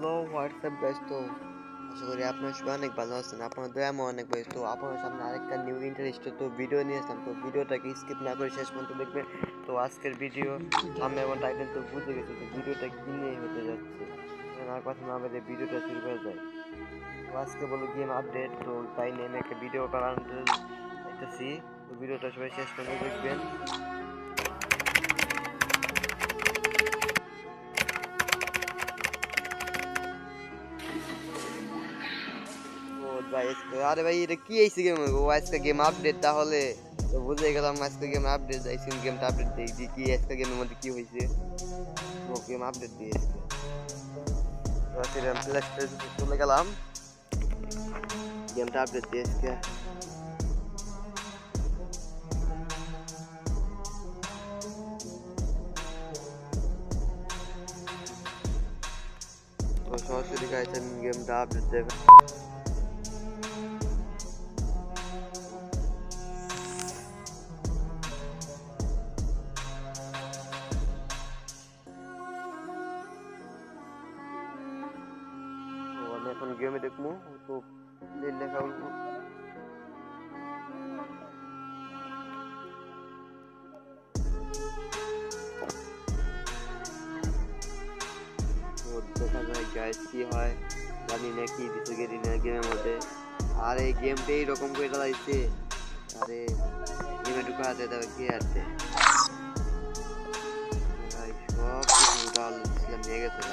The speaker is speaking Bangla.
হ্যালো হোয়াটসঅ্যাপ গাইস, তো আশা করি আপনারা সবাই অনেক ভালো আছেন। আপনার দয়া আমার অনেক ভালো। তো আপনার সামনে আরেকটা নিউ ইন্টারেস্টেড তো ভিডিও নিয়ে আসলাম। তো ভিডিওটাকে স্কিপ না করে শেষ পর্যন্ত দেখবেন। তো আজকের ভিডিও আমি এবং টাইটেল তো বুঝে গেছি যে ভিডিওটা কি নিয়ে হতে যাচ্ছে। আর কথা না বলে ভিডিওটা শুরু করা যায়। তো আজকে বলো গেম আপডেট, তো তাই নিয়ে আমি একটা ভিডিও বানাতে চাইতেছি। তো ভিডিওটা সবাই শেষ পর্যন্ত দেখবেন। আরে ভাই এটা কি আইছে গেম? ও আজকে গেম আপডেট, তাহলে তো বুঝে গেলাম আজকে গেম আপডেট আইছে। গেমটা আপডেট দেই দি কি আজকে গেমের মধ্যে কি হইছে। ও গেম আপডেট দিয়ে আজকে তো আজকে আমি প্লে স্টোরে চলে গেলাম। গেমটা আপডেট দিয়ে আজকে তো সরাসরি গাইছেন গেমটা আপডেট দেবে। তো আমি এখন গেমে দেখবো তো লেখা তো দেখা যায় গাইস কি হয়, জানি না কি দিতে গেলি না গেমের মধ্যে। আর এই গেমটা এইরকম করে চালাইছে। আরে গেমে ঢুকা হাতে দেবে কি আছে ভাই, সব কিছু উঠাল নিয়ে গেছে।